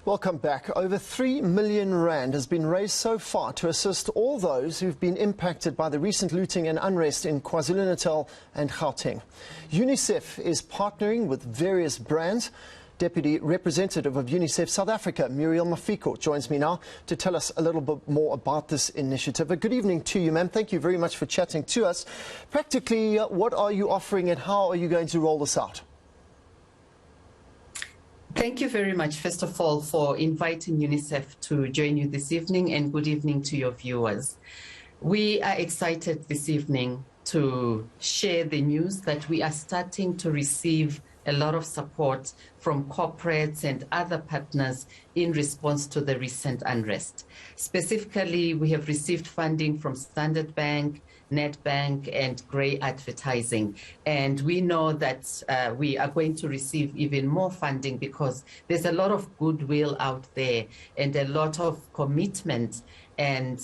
Welcome back. Over 3 million rand has been raised so far to assist all those who've been impacted by the recent looting and unrest in KwaZulu-Natal and Gauteng. UNICEF is partnering with various brands. Deputy Representative of UNICEF South Africa, Muriel Mafiko, joins me now to tell us a little bit more about this initiative. Good evening to you, ma'am. Thank you very much for chatting to us. Practically, what are you offering and how are you going to roll this out? Thank you very much, first of all, for inviting UNICEF to join you this evening, and good evening to your viewers. We are excited this evening to share the news that we are starting to receive a lot of support from corporates and other partners in response to the recent unrest. Specifically, we have received funding from Standard Bank, Nedbank and Grey Advertising. And we know that we are going to receive even more funding because there's a lot of goodwill out there and a lot of commitment. And,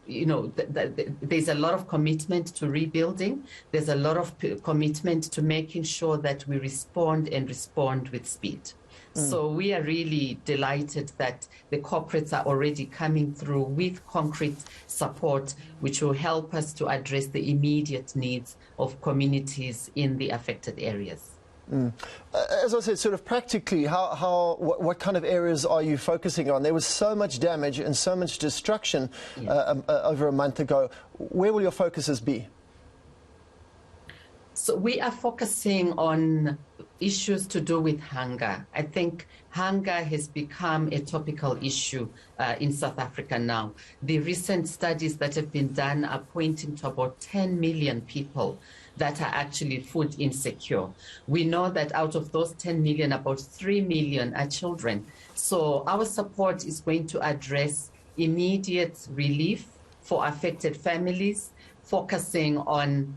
there's a lot of commitment to rebuilding. There's a lot of commitment to making sure that we respond with speed. So we are really delighted that the corporates are already coming through with concrete support, which will help us to address the immediate needs of communities in the affected areas. As I said, sort of practically, what kind of areas are you focusing on? There was so much damage and so much destruction over a month ago. Where will your focuses be? So we are focusing on issues to do with hunger. I think hunger has become a topical issue in South Africa now. The recent studies that have been done are pointing to about 10 million people that are actually food insecure. We know that out of those 10 million, about 3 million are children. So our support is going to address immediate relief for affected families, focusing on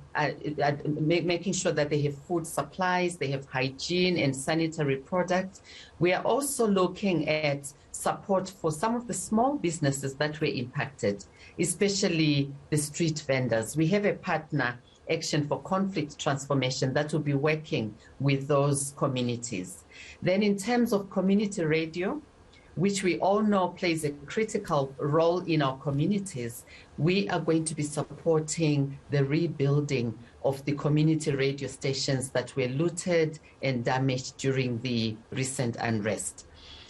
making sure that they have food supplies, they have hygiene and sanitary products. We are also looking at support for some of the small businesses that were impacted, especially the street vendors. We have a partner, Action for Conflict Transformation, that will be working with those communities. Then in terms of community radio, which we all know plays a critical role in our communities, we are going to be supporting the rebuilding of the community radio stations that were looted and damaged during the recent unrest.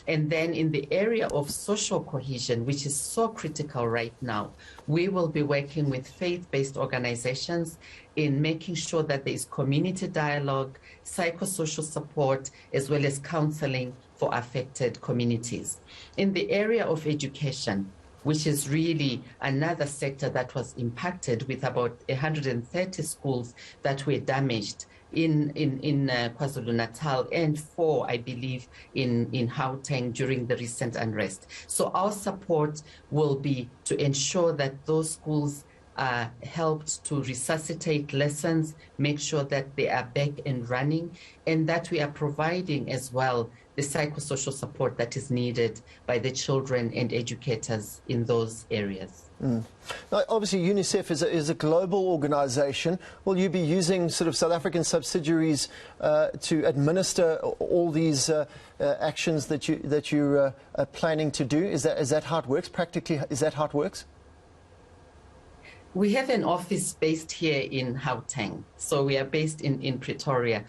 And then in the area of social cohesion, which is so critical right now, we will be working with faith-based organizations in making sure that there is community dialogue, psychosocial support, as well as counseling for affected communities. In the area of education, which is really another sector that was impacted with about 130 schools that were damaged in KwaZulu-Natal and 4, I believe, in Gauteng during the recent unrest. So our support will be to ensure that those schools are helped to resuscitate lessons, make sure that they are back and running, and that we are providing as well the psychosocial support that is needed by the children and educators in those areas. Now, obviously, UNICEF is a global organization. Will you be using sort of South African subsidiaries to administer all these actions that you're planning to do? Is that how it works? Practically, is that how it works? We have an office based here in Gauteng, so we are based in Pretoria,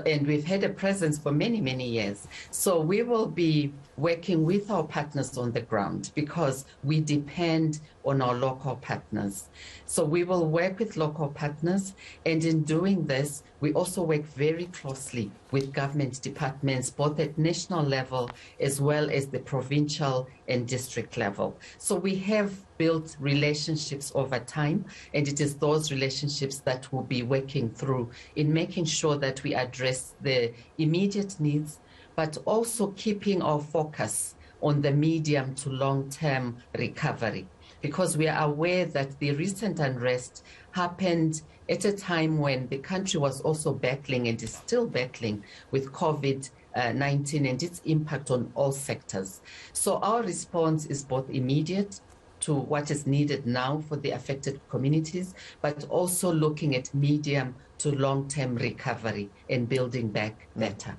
and we've had a presence for many, many years. So we will be working with our partners on the ground because we depend on our local partners. So we will work with local partners, and in doing this, we also work very closely with government departments, both at national level as well as the provincial and district level. So we have built relationships over time, and it is those relationships that we'll be working through in making sure that we address the immediate needs, but also keeping our focus on the medium to long-term recovery. Because we are aware that the recent unrest happened at a time when the country was also battling and is still battling with COVID-19 and its impact on all sectors. So our response is both immediate to what is needed now for the affected communities, but also looking at medium to long-term recovery and building back better.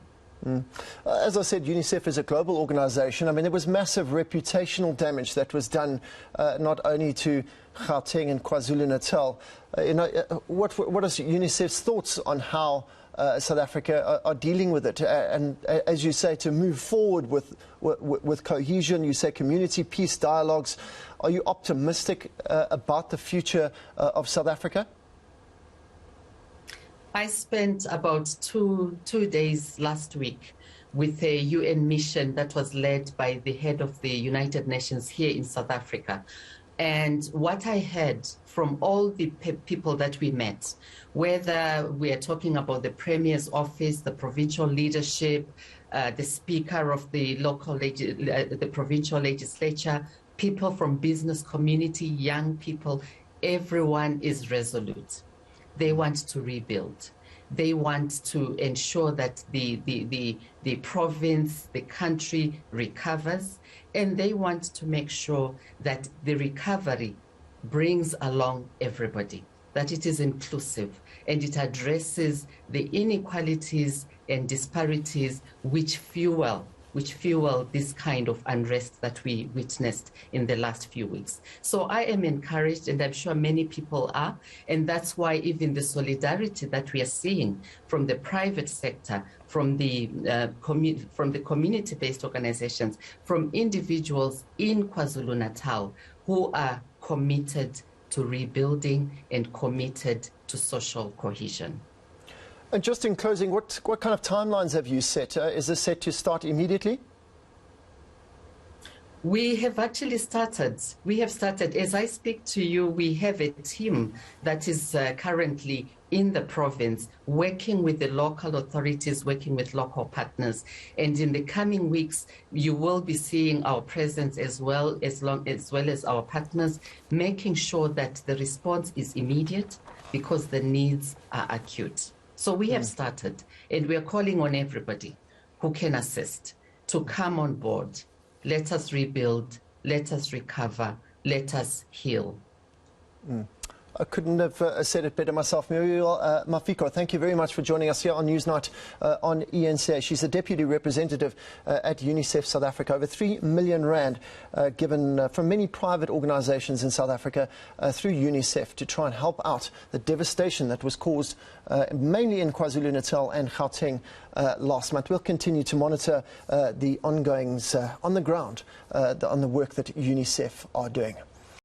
As I said, UNICEF is a global organization. I mean, there was massive reputational damage that was done not only to Gauteng and KwaZulu-Natal. What is UNICEF's thoughts on how South Africa are dealing with it? And as you say, to move forward with cohesion, you say community peace dialogues. Are you optimistic about the future of South Africa? I spent about two days last week with a UN mission that was led by the head of the United Nations here in South Africa. And what I heard from all the people that we met, whether we are talking about the Premier's office, the provincial leadership, the Speaker of the the provincial legislature, people from business community, young people, everyone is resolute. They want to rebuild. They want to ensure that the province, the country recovers, and they want to make sure that the recovery brings along everybody, that it is inclusive, and it addresses the inequalities and disparities which fuel this kind of unrest that we witnessed in the last few weeks. So I am encouraged, and I'm sure many people are, and that's why even the solidarity that we are seeing from the private sector, from the community-based organizations, from individuals in KwaZulu-Natal who are committed to rebuilding and committed to social cohesion. And just in closing, what kind of timelines have you set? Is this set to start immediately? We have actually started. We have started. As I speak to you, we have a team that is currently in the province, working with the local authorities, working with local partners. And in the coming weeks, you will be seeing our presence as well as our partners, making sure that the response is immediate because the needs are acute. So we have started, and we are calling on everybody who can assist to come on board. Let us rebuild, let us recover, let us heal. I couldn't have said it better myself. Muriel Mafiko, thank you very much for joining us here on Newsnight on eNCA. She's a deputy representative at UNICEF South Africa. Over 3 million rand given from many private organizations in South Africa through UNICEF to try and help out the devastation that was caused mainly in KwaZulu-Natal and Gauteng last month. We'll continue to monitor the ongoings on the ground on the work that UNICEF are doing.